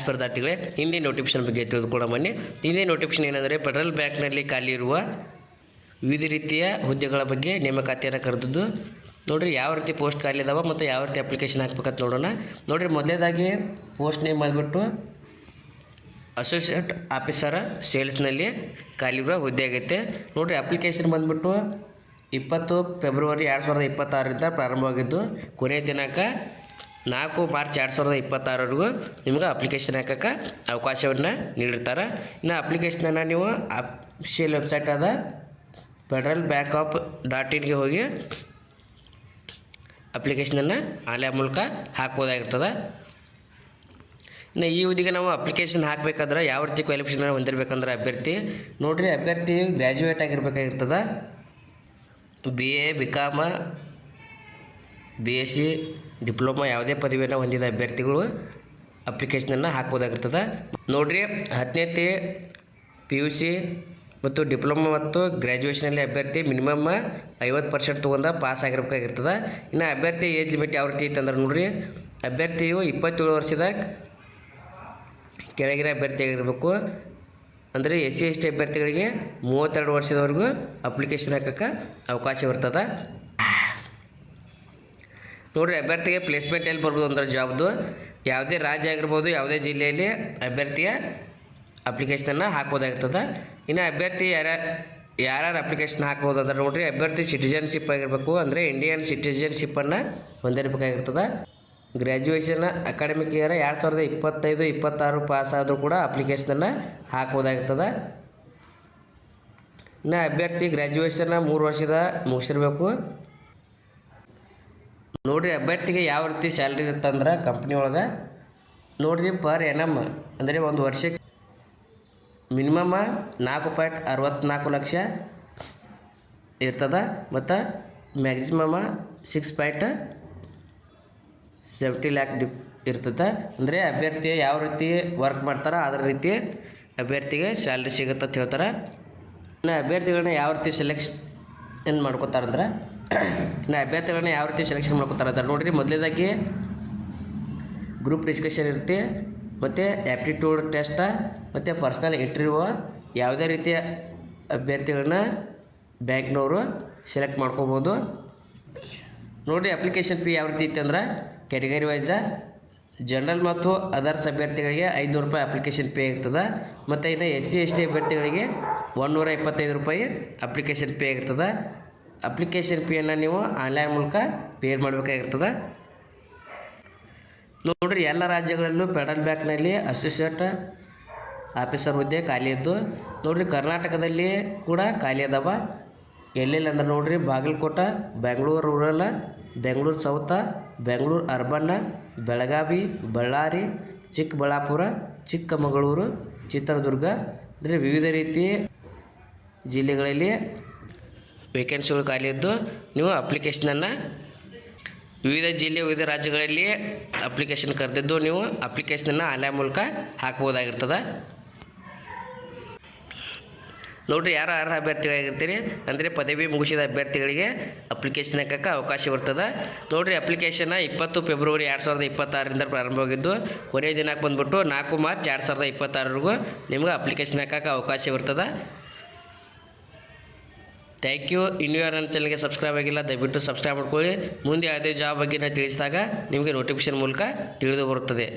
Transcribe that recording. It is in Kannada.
ಸ್ಪರ್ಧಾರ್ಥಿಗಳೇ, ಹಿಂದಿನ ನೋಟಿಫಿಕೇಶನ್ ಬಗ್ಗೆ ತಿಳಿದುಕೊಳ್ಳೋಣ ಬನ್ನಿ. ಹಿಂದಿನ ನೋಟಿಫಿಕೇಶನ್ ಏನಂದರೆ ಫೆಡರಲ್ ಬ್ಯಾಂಕ್ನಲ್ಲಿ ಖಾಲಿ ಇರುವ ವಿವಿಧ ರೀತಿಯ ಹುದ್ದೆಗಳ ಬಗ್ಗೆ ನೇಮಕಾತಿಯನ್ನು ಕರೆದದ್ದು. ನೋಡಿರಿ ಯಾವ ರೀತಿ ಪೋಸ್ಟ್ ಖಾಲಿ ಇದಾವೆ ಮತ್ತು ಯಾವ ರೀತಿ ಅಪ್ಲಿಕೇಶನ್ ಹಾಕ್ಬೇಕಂತ ನೋಡೋಣ. ನೋಡಿರಿ, ಮೊದಲೇದಾಗಿ ಪೋಸ್ಟ್ ನೇಮ್ ಮಾಡಿಬಿಟ್ಟು ಅಸೋಸಿಯೇಟ್ ಆಫೀಸರ್ ಸೇಲ್ಸ್ನಲ್ಲಿ ಖಾಲಿರುವ ಹುದ್ದೆ ಆಗೈತೆ. ನೋಡಿರಿ, ಅಪ್ಲಿಕೇಶನ್ ಬಂದುಬಿಟ್ಟು 20 ಫೆಬ್ರವರಿ 2026ರಿಂದ ಪ್ರಾರಂಭವಾಗಿದ್ದು ಕೊನೆಯ ದಿನಾಂಕ 4 ಮಾರ್ಚ್ 2026ವರೆಗೂ ನಿಮ್ಗೆ ಅಪ್ಲಿಕೇಶನ್ ಹಾಕೋಕ್ಕೆ ಅವಕಾಶವನ್ನು ನೀಡಿರ್ತಾರೆ. ಇನ್ನು ಅಪ್ಲಿಕೇಶನನ್ನು ನೀವು ಅಫಿಷಿಯಲ್ ವೆಬ್ಸೈಟ್ ಆದ federalbank.in ಹೋಗಿ ಅಪ್ಲಿಕೇಶನನ್ನು ಆನ್ಲೈನ್ ಮೂಲಕ ಹಾಕ್ಬೋದಾಗಿರ್ತದೆ. ಇನ್ನು ಈ ಹುದ್ದೆಗೆ ನಾವು ಅಪ್ಲಿಕೇಶನ್ ಹಾಕಬೇಕಾದ್ರೆ ಯಾವ ರೀತಿ ಕ್ವಾಲಿಫಿಕೇಷನ್ ಹೊಂದಿರಬೇಕಂದ್ರೆ ಅಭ್ಯರ್ಥಿ ಗ್ರ್ಯಾಜುಯೇಟ್ ಆಗಿರಬೇಕಾಗಿರ್ತದೆ. BA, BCom, BSc, ಡಿಪ್ಲೊಮಾ ಯಾವುದೇ ಪದವಿಯನ್ನು ಹೊಂದಿದ ಅಭ್ಯರ್ಥಿಗಳು ಅಪ್ಲಿಕೇಶನನ್ನು ಹಾಕ್ಬೋದಾಗಿರ್ತದೆ. ನೋಡಿರಿ, 10ನೇ PUC ಮತ್ತು ಡಿಪ್ಲೊಮಾ ಮತ್ತು ಗ್ರ್ಯಾಜುಯೇಷನಲ್ಲಿ ಅಭ್ಯರ್ಥಿ ಮಿನಿಮಮ್ 50% ತೊಗೊಂಡ ಪಾಸ್ ಆಗಿರಬೇಕಾಗಿರ್ತದೆ. ಇನ್ನು ಅಭ್ಯರ್ಥಿ ಏಜ್ ಲಿಮಿಟ್ ಯಾವ ರೀತಿ ಐತೆ ಅಂದ್ರೆ ನೋಡಿರಿ, ಅಭ್ಯರ್ಥಿಯು 27 ವರ್ಷದ ಕೆಳಗಿನ ಅಭ್ಯರ್ಥಿ ಆಗಿರಬೇಕು. ಅಂದರೆ SC ST ಅಭ್ಯರ್ಥಿಗಳಿಗೆ 32 ವರ್ಷದವರೆಗೂ ಅಪ್ಲಿಕೇಶನ್ ಹಾಕೋಕ್ಕೆ ಅವಕಾಶ ಇರ್ತದೆ. ನೋಡಿರಿ, ಅಭ್ಯರ್ಥಿಗೆ ಪ್ಲೇಸ್ಮೆಂಟ್ ಎಲ್ಲಿ ಬರ್ಬೋದು ಅಂದ್ರೆ ಜಾಬ್ದು ಯಾವುದೇ ರಾಜ್ಯ ಆಗಿರ್ಬೋದು, ಯಾವುದೇ ಜಿಲ್ಲೆಯಲ್ಲಿ ಅಭ್ಯರ್ಥಿಯ ಅಪ್ಲಿಕೇಶನನ್ನು ಹಾಕ್ಬೋದಾಗಿರ್ತದೆ. ಇನ್ನು ಅಭ್ಯರ್ಥಿ ಯಾರ್ಯಾರು ಅಪ್ಲಿಕೇಶನ್ ಹಾಕ್ಬೋದು ಅಂದ್ರೆ ನೋಡಿರಿ, ಅಭ್ಯರ್ಥಿ ಸಿಟಿಜನ್ಶಿಪ್ ಆಗಿರಬೇಕು, ಅಂದರೆ ಇಂಡಿಯನ್ ಸಿಟಿಜನ್ಶಿಪ್ಪನ್ನು ಹೊಂದಿರಬೇಕಾಗಿರ್ತದೆ. ಗ್ರ್ಯಾಜುಯೇಷನ್ ಅಕಾಡೆಮಿಕ್ ಇಯರ್ 2025-26 ಪಾಸ್ ಆದರೂ ಕೂಡ ಅಪ್ಲಿಕೇಶನನ್ನು ಹಾಕ್ಬೋದಾಗಿರ್ತದೆ. ಇನ್ನು ಅಭ್ಯರ್ಥಿ ಗ್ರ್ಯಾಜುಯೇಷನ್ನ 3 ವರ್ಷದ ಮುಗಿಸಿರ್ಬೇಕು. ನೋಡಿರಿ, ಅಭ್ಯರ್ಥಿಗೆ ಯಾವ ರೀತಿ ಸ್ಯಾಲ್ರಿ ಇರುತ್ತಂದ್ರೆ ಕಂಪ್ನಿ ಒಳಗೆ ನೋಡಿರಿ, ಪರ್ ಎನಮ್ ಅಂದರೆ ಒಂದು ವರ್ಷಕ್ಕೆ ಮಿನಿಮಮ್ 4.64 ಲಕ್ಷ ಇರ್ತದೆ ಮತ್ತು ಮ್ಯಾಕ್ಸಿಮಮ್ 6.70 ಲ್ಯಾಕ್ ಇರ್ತದೆ. ಅಂದರೆ ಅಭ್ಯರ್ಥಿ ಯಾವ ರೀತಿ ವರ್ಕ್ ಮಾಡ್ತಾರೆ ಅದರ ರೀತಿ ಅಭ್ಯರ್ಥಿಗೆ ಸ್ಯಾಲ್ರಿ ಸಿಗುತ್ತೆ ಅಂತ ಹೇಳ್ತಾರೆ. ಇನ್ನು ಅಭ್ಯರ್ಥಿಗಳನ್ನ ಯಾವ ರೀತಿ ಸೆಲೆಕ್ಷನ್ ಮಾಡ್ಕೋತಾರಂದ್ರೆ ನೋಡಿರಿ, ಮೊದಲೇದಾಗಿ ಗ್ರೂಪ್ ಡಿಸ್ಕಷನ್ ಇರುತ್ತೆ, ಮತ್ತು ಆ್ಯಪ್ಟಿಟ್ಯೂಡ್ ಟೆಸ್ಟ್ ಮತ್ತು ಪರ್ಸ್ನಲ್ ಇಂಟರ್ವ್ಯೂ. ಯಾವುದೇ ರೀತಿಯ ಅಭ್ಯರ್ಥಿಗಳನ್ನ ಬ್ಯಾಂಕ್ನವರು ಸೆಲೆಕ್ಟ್ ಮಾಡ್ಕೋಬೋದು. ನೋಡಿರಿ, ಅಪ್ಲಿಕೇಶನ್ ಫೀ ಯಾವ ರೀತಿ ಇತ್ತು ಅಂದ್ರೆ ಕ್ಯಾಟಗರಿ ವೈಸ ಜನರಲ್ ಮತ್ತು ಅದರ್ಸ್ ಅಭ್ಯರ್ಥಿಗಳಿಗೆ 500 ರೂಪಾಯಿ ಅಪ್ಲಿಕೇಶನ್ ಫೀ ಆಗಿರ್ತದೆ. ಮತ್ತು ಇನ್ನು SC ST ಅಭ್ಯರ್ಥಿಗಳಿಗೆ 125 ರೂಪಾಯಿ ಅಪ್ಲಿಕೇಶನ್ ಫೀ ಆಗಿರ್ತದೆ. ಅಪ್ಲಿಕೇಶನ್ ಫೀಯನ್ನು ನೀವು ಆನ್ಲೈನ್ ಮೂಲಕ ಪೇ ಮಾಡಬೇಕಾಗಿರ್ತದೆ. ನೋಡಿರಿ, ಎಲ್ಲ ರಾಜ್ಯಗಳಲ್ಲೂ ಫೆಡರಲ್ ಬ್ಯಾಂಕ್ನಲ್ಲಿ ಅಸೋಸಿಯೇಟ್ ಆಫೀಸರ್ ಹುದ್ದೆ ಖಾಲಿ ಇದ್ದು. ನೋಡಿರಿ, ಕರ್ನಾಟಕದಲ್ಲಿ ಕೂಡ ಖಾಲಿ ಅದಾವ. ಎಲ್ಲೆಲ್ಲಿ ಅಂದ್ರೆ ನೋಡಿರಿ, Bagalkot, Bengaluru rural, Bengaluru south, Bengaluru urban, Belagavi, Ballari, Chikkaballapur, Chikkamagaluru, Chitradurga, ಅಂದರೆ ವಿವಿಧ ರೀತಿ ಜಿಲ್ಲೆಗಳಲ್ಲಿ ವೇಕೆನ್ಸಿಗಳು ಖಾಲಿ ಇದ್ದು ನೀವು ಅಪ್ಲಿಕೇಶನನ್ನು ವಿವಿಧ ಜಿಲ್ಲೆ ವಿವಿಧ ರಾಜ್ಯಗಳಲ್ಲಿ ಅಪ್ಲಿಕೇಶನ್ ಕರೆದಿದ್ದು ನೀವು ಅಪ್ಲಿಕೇಶನನ್ನು ಆನ್ಲೈನ್ ಮೂಲಕ ಹಾಕ್ಬೋದಾಗಿರ್ತದೆ. ನೋಡಿರಿ, ಯಾರು ಅರ್ಹ ಅಭ್ಯರ್ಥಿಗಳಾಗಿರ್ತೀರಿ ಅಂದರೆ ಪದವಿ ಮುಗಿಸಿದ ಅಭ್ಯರ್ಥಿಗಳಿಗೆ ಅಪ್ಲಿಕೇಶನ್ ಹಾಕೋಕ್ಕೆ ಅವಕಾಶ ಇರ್ತದೆ. ನೋಡಿರಿ, ಅಪ್ಲಿಕೇಶನ್ನ 20 ಫೆಬ್ರವರಿ 2026ರಿಂದ ಪ್ರಾರಂಭವಾಗಿದ್ದು ಕೊನೆಯ ದಿನಕ್ಕೆ ಬಂದುಬಿಟ್ಟು 4 ಮಾರ್ಚ್ 2026ವರೆಗೂ ನಿಮ್ಗೆ ಅಪ್ಲಿಕೇಶನ್ ಹಾಕೋಕ್ಕೆ ಅವಕಾಶ ಇರ್ತದೆ. Thank you. ಇನ್ನೂ ಯಾರು ನನ್ನ ಚಾನಲ್ಗೆ ಸಬ್ಸ್ಕ್ರೈಬ್ ಆಗಿಲ್ಲ ದಯವಿಟ್ಟು ಸಬ್ಸ್ಕ್ರೈಬ್ ಮಾಡ್ಕೊಳ್ಳಿ. ಮುಂದೆ ಯಾವುದೇ ಜಾಬ್ ಬಗ್ಗೆ ನಾನು ತಿಳಿಸಿದಾಗ ನಿಮಗೆ ನೋಟಿಫಿಕೇಶನ್ ಮೂಲಕ ತಿಳಿದು ಬರುತ್ತದೆ.